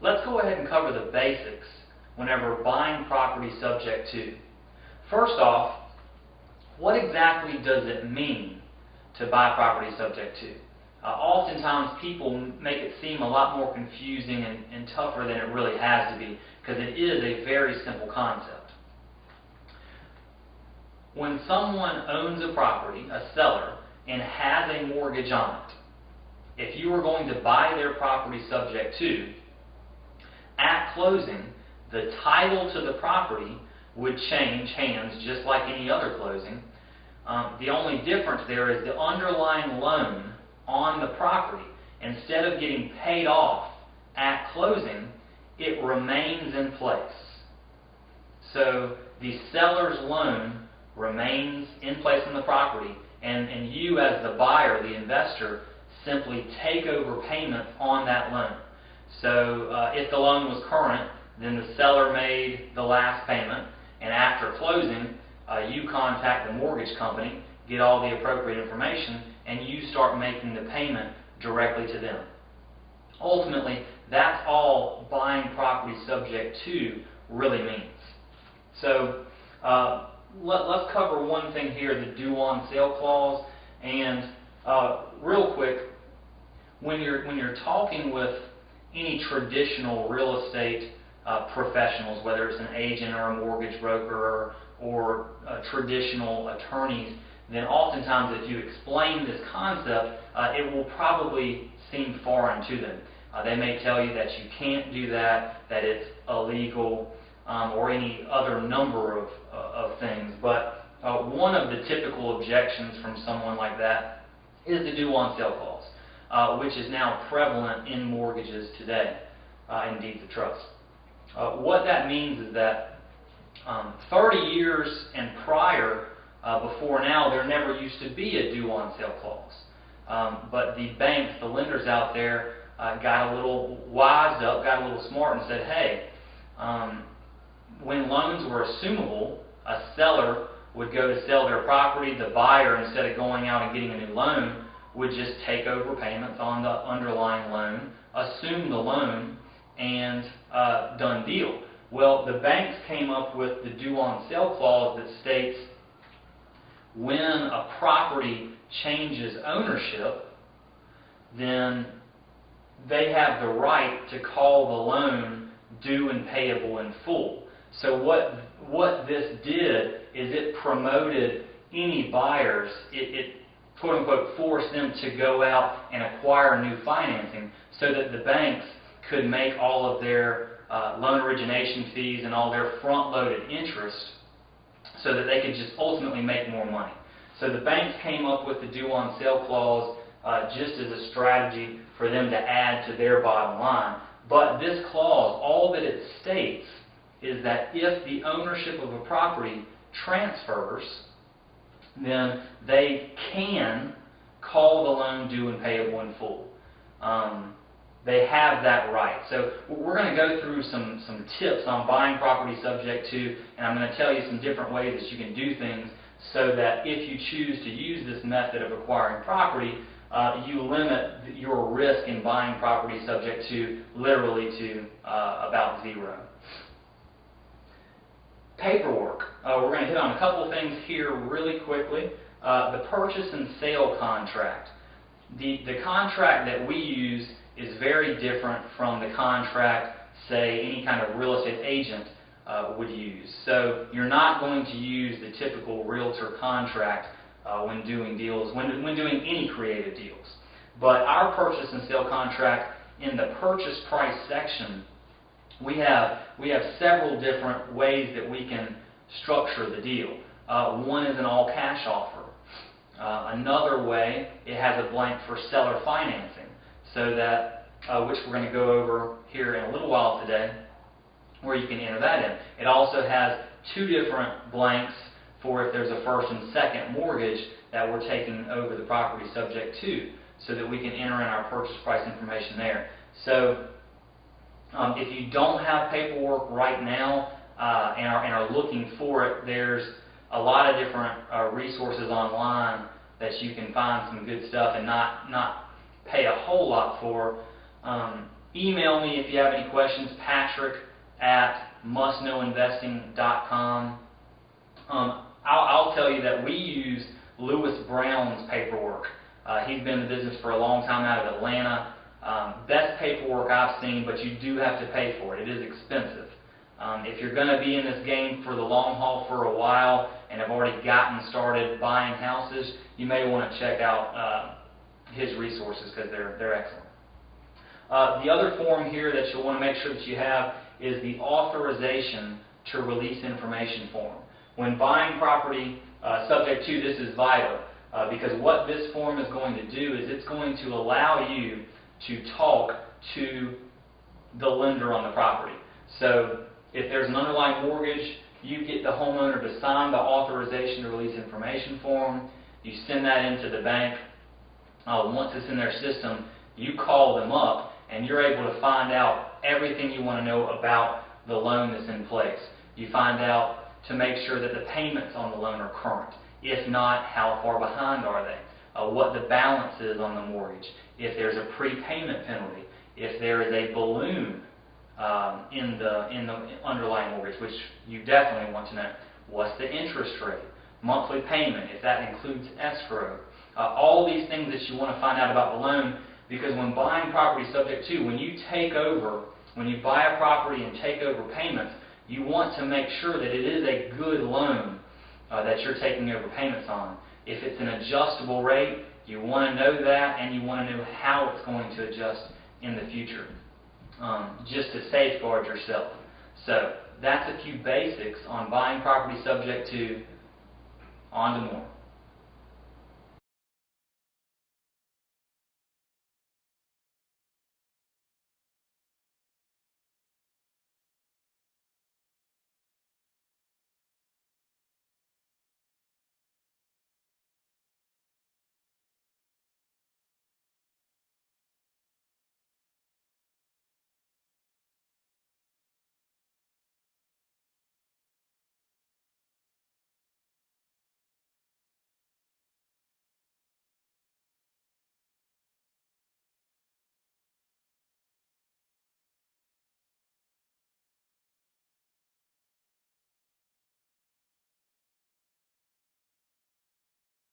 let's go ahead and cover the basics whenever buying property subject to. First off, what exactly does it mean to buy property subject to? Oftentimes people make it seem a lot more confusing and tougher than it really has to be, because it is a very simple concept. When someone owns a property, a seller, and has a mortgage on it, if you were going to buy their property subject to, at closing, the title to the property would change hands just like any other closing. The only difference there is the underlying loan on the property, instead of getting paid off at closing, it remains in place. So the seller's loan remains in place on the property, and you as the buyer, the investor, simply take over payment on that loan. So if the loan was current, then the seller made the last payment, and after closing, you contact the mortgage company, get all the appropriate information, and you start making the payment directly to them. Ultimately, that's all buying property subject to really means. So let's cover one thing here, the due on sale clause. And real quick, when you're talking with any traditional real estate professionals, whether it's an agent or a mortgage broker or traditional attorneys, then oftentimes if you explain this concept, it will probably seem foreign to them. They may tell you that you can't do that, that it's illegal, or any other number of things. But one of the typical objections from someone like that is the due on sale clause, which is now prevalent in mortgages today, in deeds of trust. What that means is that 30 years and prior, before now, there never used to be a due on sale clause. But the banks, the lenders out there, got a little wised up, got a little smart, and said, hey, when loans were assumable, a seller would go to sell their property. The buyer, instead of going out and getting a new loan, would just take over payments on the underlying loan, assume the loan, and done deal. Well, the banks came up with the due on sale clause that states when a property changes ownership, then they have the right to call the loan due and payable in full. So what this did is it promoted any buyers, it quote unquote forced them to go out and acquire new financing so that the banks could make all of their loan origination fees and all their front-loaded interest so that they could just ultimately make more money. So the banks came up with the due on sale clause just as a strategy for them to add to their bottom line. But this clause, all that it states is that if the ownership of a property transfers, then they can call the loan due and payable in full. They have that right. So we're going to go through some tips on buying property subject to, and I'm going to tell you some different ways that you can do things so that if you choose to use this method of acquiring property, you limit your risk in buying property subject to literally to about zero. Paperwork. We're going to hit on a couple things here really quickly. The purchase and sale contract. The contract that we use is very different from the contract, say, any kind of real estate agent would use. So you're not going to use the typical realtor contract when doing deals, when doing any creative deals. But our purchase and sale contract, in the purchase price section, we have several different ways that we can structure the deal. One is an all-cash offer. Another way, it has a blank for seller financing, so that which we're going to go over here in a little while today, where you can enter that in. It also has two different blanks for if there's a first and second mortgage that we're taking over the property subject to, so that we can enter in our purchase price information there. So if you don't have paperwork right now and are looking for it, there's a lot of different resources online that you can find some good stuff and not pay a whole lot for. Email me if you have any questions, patrick@mustknowinvesting.com. I'll tell you that we use Lewis Brown's paperwork. He's been in the business for a long time out of Atlanta. Best paperwork I've seen, but you do have to pay for it. It is expensive. If you're going to be in this game for the long haul for a while and have already gotten started buying houses, you may want to check out his resources because they're excellent. The other form here that you'll want to make sure that you have is the authorization to release information form. When buying property subject to, this is vital because what this form is going to do is it's going to allow you to talk to the lender on the property. So if there's an underlying mortgage, you get the homeowner to sign the authorization to release information form. You send that into the bank. Once it's in their system, you call them up and you're able to find out everything you want to know about the loan that's in place. You find out to make sure that the payments on the loan are current. If not, how far behind are they? What the balance is on the mortgage. If there's a prepayment penalty. If there is a balloon in the underlying mortgage, which you definitely want to know. What's the interest rate? Monthly payment, if that includes escrow. All these things that you want to find out about the loan, because when buying property subject to, when you buy a property and take over payments, you want to make sure that it is a good loan that you're taking over payments on. If it's an adjustable rate, you want to know that, and you want to know how it's going to adjust in the future, just to safeguard yourself. So that's a few basics on buying property subject to. On to more.